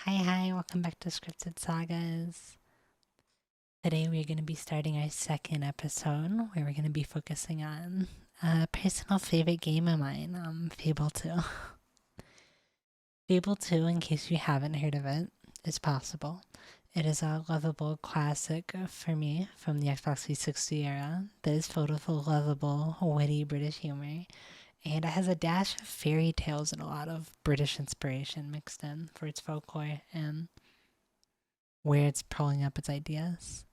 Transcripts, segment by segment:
Hi, welcome back to Scripted Sagas. Today we're going to be starting our second episode where we're going to be focusing on a personal favorite game of mine, Fable 2. Fable 2, in case you haven't heard of it, is possible. It is a lovable classic for me from the Xbox 360 era that is filled with lovable, witty British humor, and it has a dash of fairy tales and a lot of British inspiration mixed in for its folklore and where it's pulling up its ideas.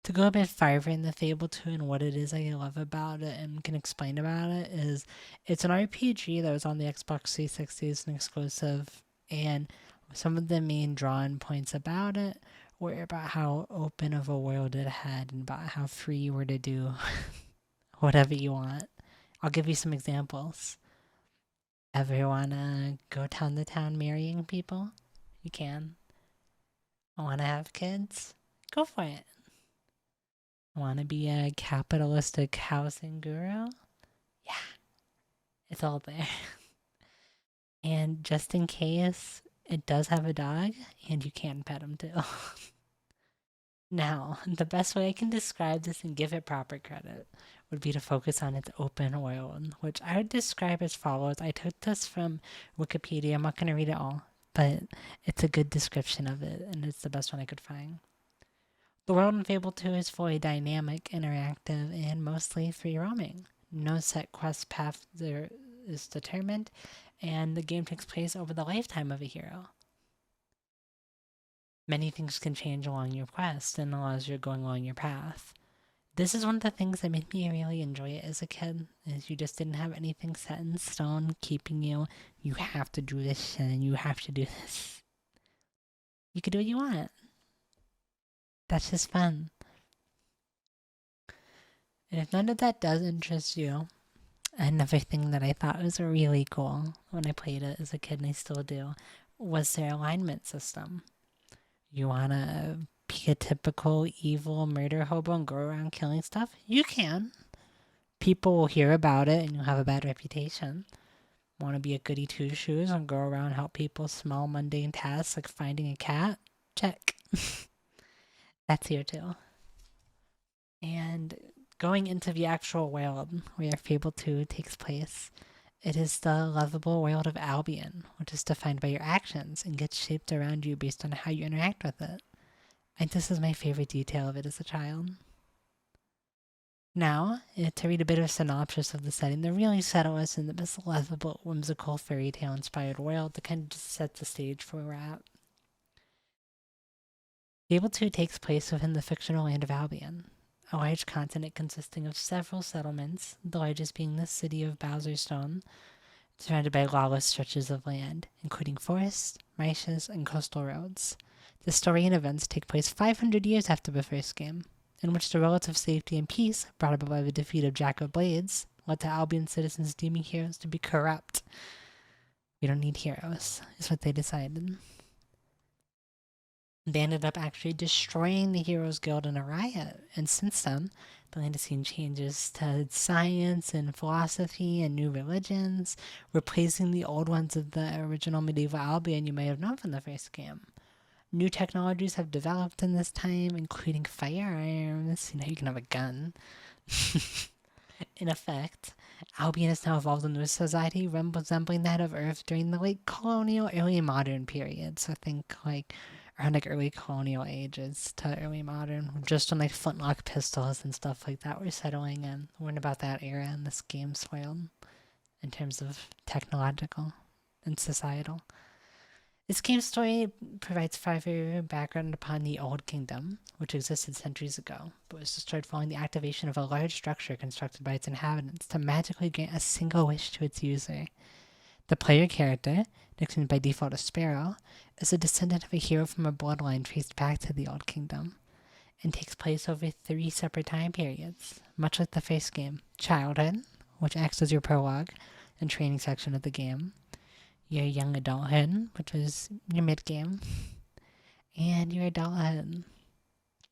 To go a bit farther in the Fable 2 and what it is I love about it and can explain about it is it's an RPG that was on the Xbox 360 as an exclusive, and some of the main drawing points about it were about how open of a world it had and about how free you were to do whatever you want. I'll give you some examples. Ever wanna go town to town marrying people? You can. Wanna have kids? Go for it. Want to be a capitalistic housing guru? Yeah, it's all there. And just in case, it does have a dog, and you can pet him too. Now, the best way I can describe this and give it proper credit would be to focus on its open world, which I would describe as follows. I took this from Wikipedia. I'm not going to read it all, but it's a good description of it, and it's the best one I could find. The world in Fable 2 is fully dynamic, interactive, and mostly free roaming. No set quest path there is determined, and the game takes place over the lifetime of a hero. Many things can change along your quest and as you're going along your path. This is one of the things that made me really enjoy it as a kid, is you just didn't have anything set in stone keeping you have to do this and you have to do this. You could do what you want. That's just fun. And if none of that does interest you, another thing that I thought was really cool when I played it as a kid, and I still do, was their alignment system. You wanna be a typical evil murder hobo and go around killing stuff? You can. People will hear about it and you'll have a bad reputation. Want to be a goody two shoes and go around and help people small mundane tasks like finding a cat? Check. That's here too. And going into the actual world where Fable 2 takes place, it is the lovable world of Albion, which is defined by your actions and gets shaped around you based on how you interact with it. And this is my favorite detail of it as a child. Now, to read a bit of a synopsis of the setting, they really settle us in the most lovable, whimsical fairy tale inspired world that kind of just sets the stage for where we're at. Fable 2 takes place within the fictional land of Albion, a large continent consisting of several settlements, the largest being the city of Bowserstone, surrounded by lawless stretches of land, including forests, marshes, and coastal roads. The story and events take place 500 years after the first game, in which the relative safety and peace brought about by the defeat of Jack of Blades led to Albion citizens deeming heroes to be corrupt. We don't need heroes, is what they decided. They ended up actually destroying the Heroes Guild in a riot, and since then, the land has seen changes to science and philosophy and new religions, replacing the old ones of the original medieval Albion you may have known from the first game. New technologies have developed in this time, including firearms. You know, you can have a gun. In effect, Albion has now evolved into a society resembling that of Earth during the late colonial, early modern period. So think like around like early colonial ages to early modern, just on like flintlock pistols and stuff like that. We're settling in. We're about that era in this game's world in terms of technological and societal. This game's story provides further background upon the Old Kingdom, which existed centuries ago, but was destroyed following the activation of a large structure constructed by its inhabitants to magically grant a single wish to its user. The player character, nicknamed by default as Sparrow, is a descendant of a hero from a bloodline traced back to the Old Kingdom, and takes place over 3 separate time periods, much like the first game: childhood, which acts as your prologue and training section of the game, your young adulthood, which was your mid game, and your adulthood.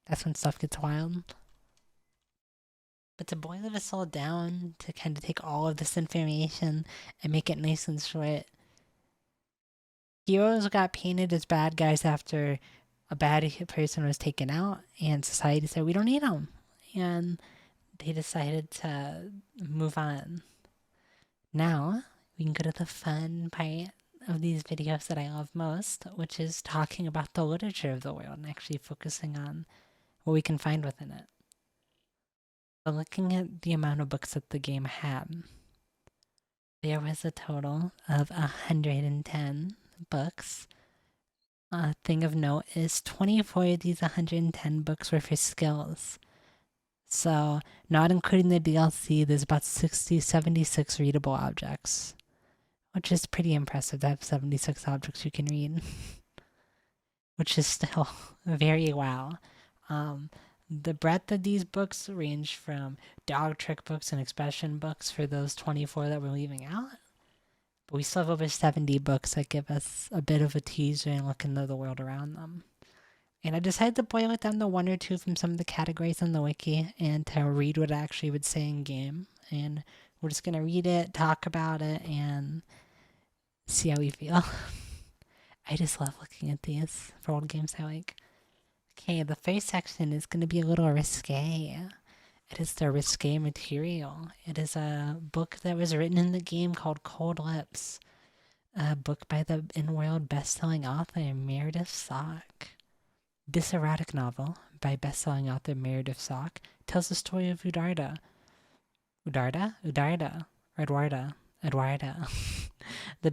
That's when stuff gets wild. But to boil this all down, to kind of take all of this information and make it nice and short, Heroes got painted as bad guys after a bad person was taken out, and society said, we don't need them. And they decided to move on. Now, we can go to the fun part of these videos that I love most, which is talking about the literature of the world and actually focusing on what we can find within it. So looking at the amount of books that the game had, there was a total of 110 books. A thing of note is 24 of these 110 books were for skills. So, not including the DLC, there's about 76 readable objects, which is pretty impressive to have 76 objects you can read, which is still very wow. The breadth of these books range from dog trick books and expression books for those 24 that we're leaving out. But we still have over 70 books that give us a bit of a teaser and look into the world around them. And I decided to boil it down to one or two from some of the categories on the wiki and to read what it actually would say in game. And we're just going to read it, talk about it, and see how we feel. I just love looking at these for old games I like. Okay, the first section is going to be a little risque. It is the risque material. It is a book that was written in the game called Cold Lips. A book by the in-world best-selling author Meredith Sock. This erotic novel by best-selling author Meredith Sock tells the story of Edwarda, the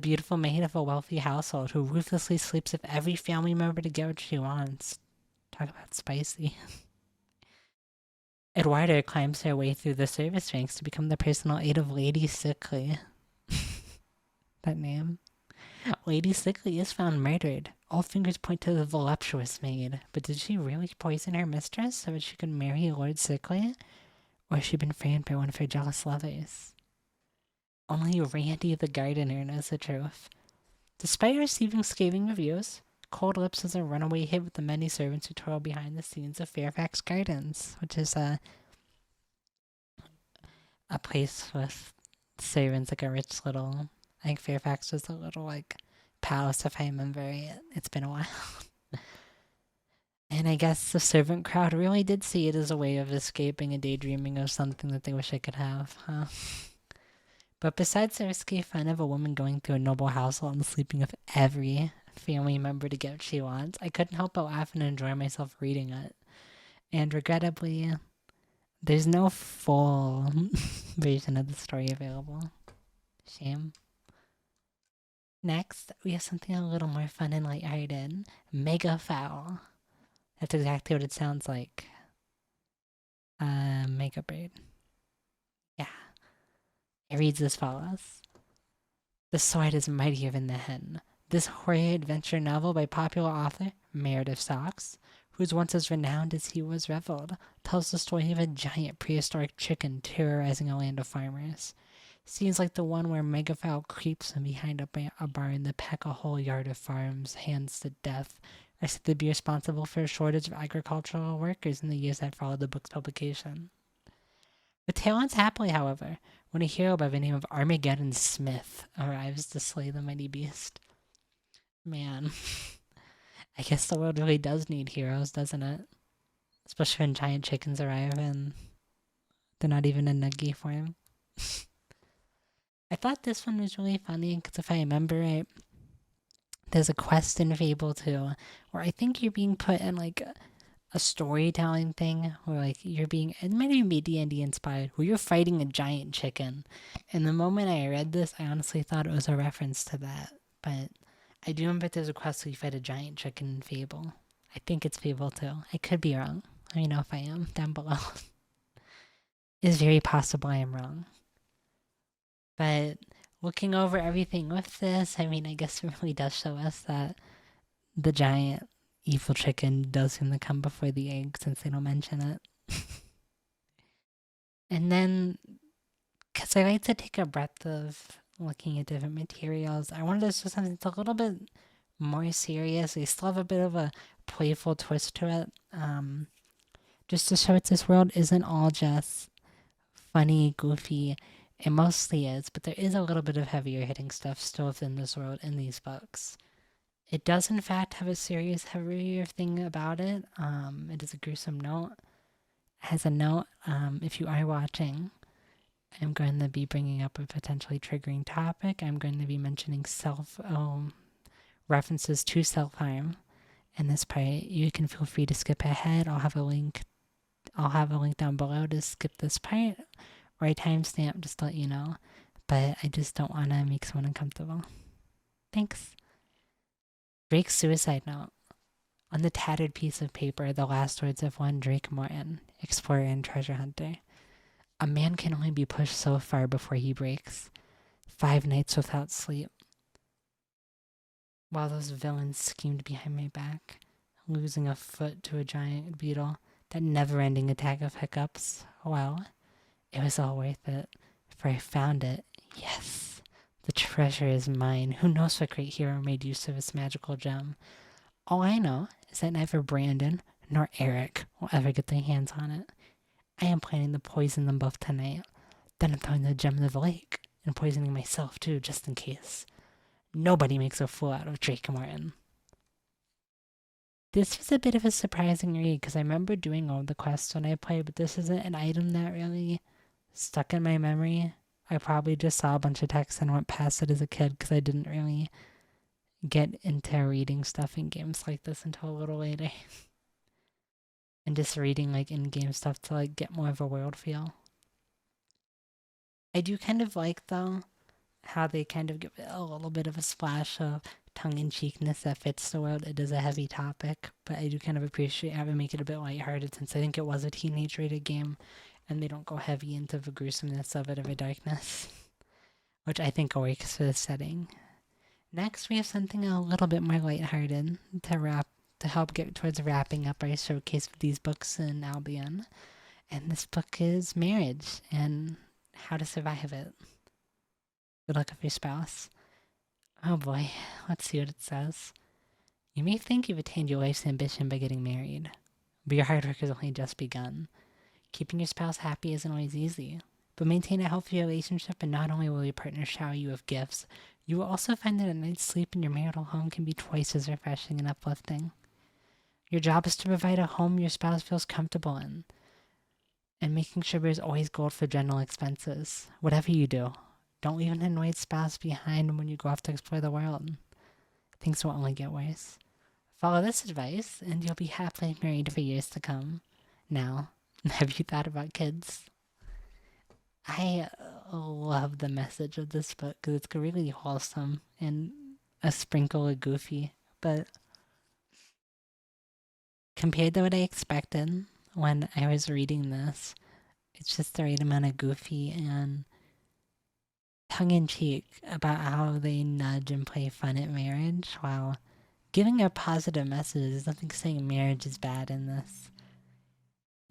beautiful maid of a wealthy household who ruthlessly sleeps with every family member to get what she wants. Talk about spicy. Edwarda climbs her way through the service ranks to become the personal aide of Lady Sickly. That name. Lady Sickly is found murdered. All fingers point to the voluptuous maid, but did she really poison her mistress so that she could marry Lord Sickly? Or has she been framed by one of her jealous lovers? Only Randy the gardener knows the truth. Despite receiving scathing reviews, Cold Lips is a runaway hit with the many servants who toil behind the scenes of Fairfax Gardens, which is a place with servants, like a rich little... I think Fairfax was a little, like, palace, if I remember right. It's been a while. And I guess the servant crowd really did see it as a way of escaping and daydreaming of something that they wish I could have, huh? But besides the risky fun of a woman going through a noble household and sleeping with every family member to get what she wants, I couldn't help but laugh and enjoy myself reading it. And regrettably, there's no full version of the story available. Shame. Next, we have something a little more fun and lighthearted. Mega Fowl. That's exactly what it sounds like. Mega Bird. Yeah. It reads as follows. The sword is mightier than the hen. This horror adventure novel by popular author Meredith Socks, who was once as renowned as he was reveled, tells the story of a giant prehistoric chicken terrorizing a land of farmers. Scenes like the one where Megafowl creeps from behind a barn to peck a whole yard of farms hands to death are said to be responsible for a shortage of agricultural workers in the years that followed the book's publication. The tale ends happily, however, when a hero by the name of Armageddon Smith arrives to slay the mighty beast. Man, I guess the world really does need heroes, doesn't it? Especially when giant chickens arrive and they're not even in nuggy form. I thought this one was really funny because if I remember right, there's a quest in Fable 2 where I think you're being put in like a storytelling thing where like you're being, it might even be D&D inspired, where you're fighting a giant chicken. And the moment I read this, I honestly thought it was a reference to that. But I do remember there's a quest where you fight a giant chicken in Fable. I think it's Fable 2. I could be wrong. Let me know if I am down below. It's very possible I am wrong. But looking over everything with this, I mean, I guess it really does show us that the giant evil chicken does seem to come before the egg since they don't mention it. And then, because I like to take a breath of looking at different materials, I wanted to show something that's a little bit more serious. They still have a bit of a playful twist to it. Just to show it this world isn't all just funny, goofy. It mostly is, but there is a little bit of heavier hitting stuff still within this world in these books. It does, in fact, have a serious, heavier thing about it. It is a gruesome note. It has a note, if you are watching, I'm going to be bringing up a potentially triggering topic. I'm going to be mentioning references to self-harm in this part. You can feel free to skip ahead. I'll have a link down below to skip this part, or a timestamp just to let you know. But I just don't want to make someone uncomfortable. Thanks. Drake's suicide note. On the tattered piece of paper, the last words of one Drake Morton, explorer and treasure hunter. A man can only be pushed so far before he breaks. 5 nights without sleep. While those villains schemed behind my back, losing a foot to a giant beetle, that never-ending attack of hiccups, well, it was all worth it, for I found it. Yes, the treasure is mine. Who knows what great hero made use of this magical gem? All I know is that neither Brandon nor Eric will ever get their hands on it. I am planning to poison them both tonight. Then I'm throwing the gem into the lake, and poisoning myself too, just in case. Nobody makes a fool out of Drake Martin. This was a bit of a surprising read, because I remember doing all the quests when I played, but this isn't an item that really stuck in my memory. I probably just saw a bunch of text and went past it as a kid, because I didn't really get into reading stuff in games like this until a little later. And just reading like in-game stuff to like get more of a world feel. I do kind of like, though, how they kind of give it a little bit of a splash of tongue-in-cheekness that fits the world. It is a heavy topic, but I do kind of appreciate having make it a bit lighthearted, since I think it was a teenage-rated game, and they don't go heavy into the gruesomeness of it, or the darkness, which I think works for the setting. Next, we have something a little bit more lighthearted to help get towards wrapping up our showcase of these books in Albion. And this book is Marriage and How to Survive It. Good luck with your spouse. Oh boy, let's see what it says. You may think you've attained your life's ambition by getting married, but your hard work has only just begun. Keeping your spouse happy isn't always easy, but maintain a healthy relationship, and not only will your partner shower you with gifts, you will also find that a night's sleep in your marital home can be twice as refreshing and uplifting. Your job is to provide a home your spouse feels comfortable in, and making sure there's always gold for general expenses. Whatever you do, don't leave an annoyed spouse behind when you go off to explore the world. Things will only get worse. Follow this advice, and you'll be happily married for years to come. Now, have you thought about kids? I love the message of this book because it's really wholesome and a sprinkle of goofy, but compared to what I expected when I was reading this, it's just the right amount of goofy and tongue-in-cheek about how they nudge and play fun at marriage while giving a positive message. There's nothing saying marriage is bad in this.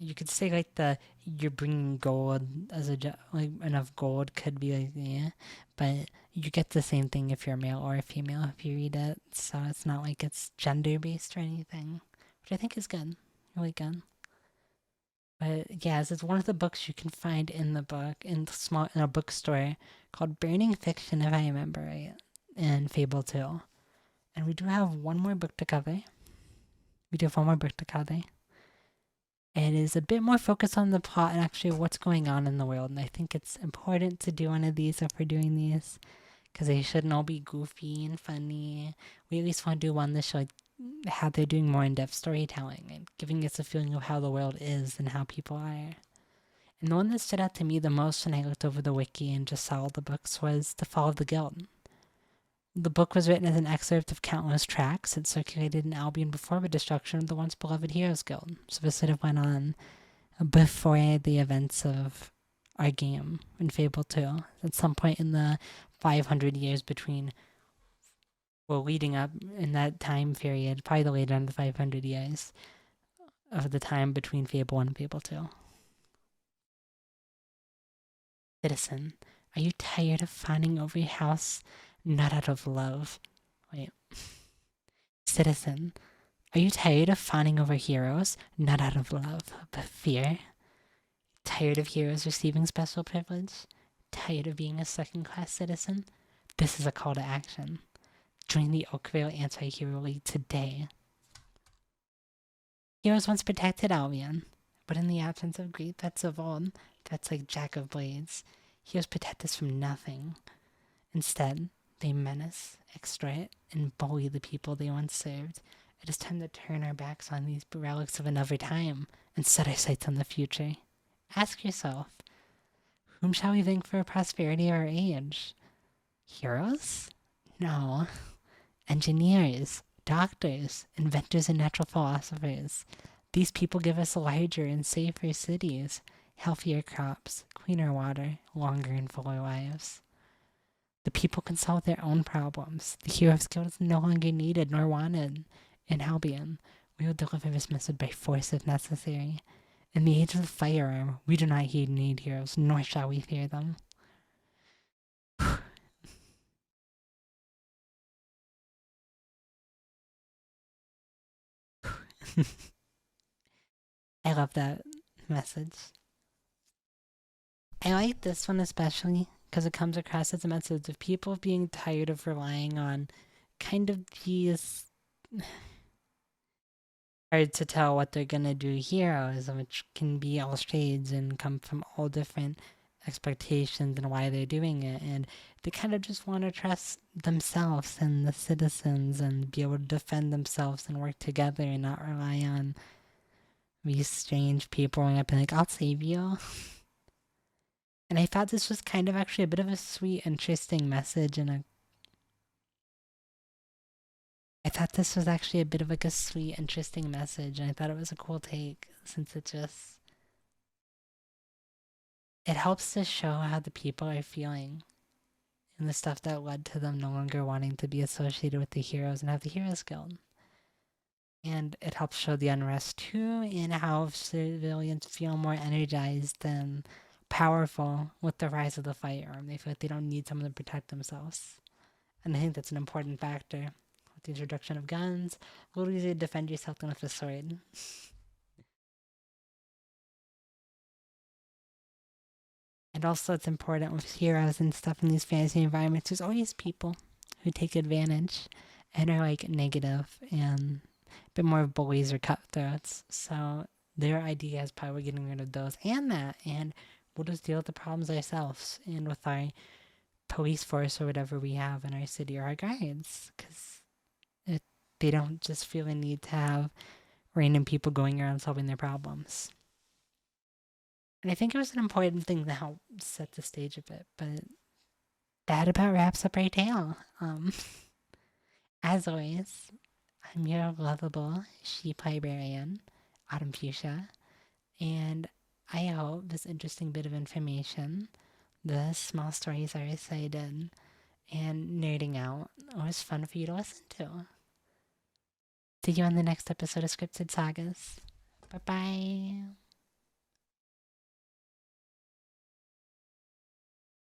You could say like you're bringing gold as like enough gold could be like, yeah, but you get the same thing if you're male or female if you read it, so it's not like it's gender based or anything, which I think is good, really good. But yes, it's one of the books you can find in in a bookstore called Burning Fiction, if I remember right, and Fable 2. And we do have one more book to cover. It is a bit more focused on the plot and actually what's going on in the world, and I think it's important to do one of these if we're doing these, because they shouldn't all be goofy and funny. We at least want to do one that shows how they're doing more in-depth storytelling and giving us a feeling of how the world is and how people are. And the one that stood out to me the most when I looked over the wiki and just saw all the books was The Fall of the Guild. The book was written as an excerpt of countless tracts that circulated in Albion before the destruction of the once beloved Heroes Guild. So this sort of went on before the events of our game in Fable 2. At some point in the 500 years between, well, leading up in that time period, probably the later in the 500 years of the time between Fable 1 and Fable 2. Citizen, are you tired of fawning over your house? Not out of love. Wait. Citizen, are you tired of fawning over heroes? Not out of love, but fear? Tired of heroes receiving special privilege? Tired of being a second-class citizen? This is a call to action. Join the Oakville Anti-Hero League today. Heroes once protected Albion, but in the absence of great threats of old, threats like Jack of Blades, heroes protect us from nothing. Instead, they menace, extort, and bully the people they once served. It is time to turn our backs on these relics of another time and set our sights on the future. Ask yourself, whom shall we thank for prosperity of our age? Heroes? No. Engineers, doctors, inventors, and natural philosophers. These people give us larger and safer cities, healthier crops, cleaner water, longer and fuller lives. The people can solve their own problems. The Heroes Guild is no longer needed nor wanted. In Albion, we will deliver this message by force if necessary. In the age of the firearm, we do not need heroes, nor shall we fear them. I love that message. I like this one especially because it comes across as a message of people being tired of relying on kind of these hard to tell what they're gonna do heroes, which can be all shades and come from all different expectations and why they're doing it, and they kind of just want to trust themselves and the citizens and be able to defend themselves and work together and not rely on these strange people going up and like, I'll save you. And I thought this was kind of actually a bit of a sweet, interesting message, and I thought this was actually a bit of like a sweet, interesting message, and I thought it was a cool take since it helps to show how the people are feeling and the stuff that led to them no longer wanting to be associated with the heroes and have the Heroes Guild. And it helps show the unrest too, and how civilians feel more energized and powerful with the rise of the firearm. They feel like they don't need someone to protect themselves. And I think that's an important factor. With the introduction of guns, a little easier to defend yourself than with a sword. And also it's important with heroes and stuff in these fantasy environments, there's always people who take advantage and are like negative and a bit more bullies or cutthroats. So their idea is probably getting rid of those and that, and we'll just deal with the problems ourselves and with our police force or whatever we have in our city or our guides, because they don't just feel the need to have random people going around solving their problems. And I think it was an important thing to help set the stage a bit, but that about wraps up our tale. As always, I'm your lovable sheep librarian, Autumn Fuchsia, and I hope this interesting bit of information, the small stories I recited, and nerding out was fun for you to listen to. See you on the next episode of Scripted Sagas. Bye bye.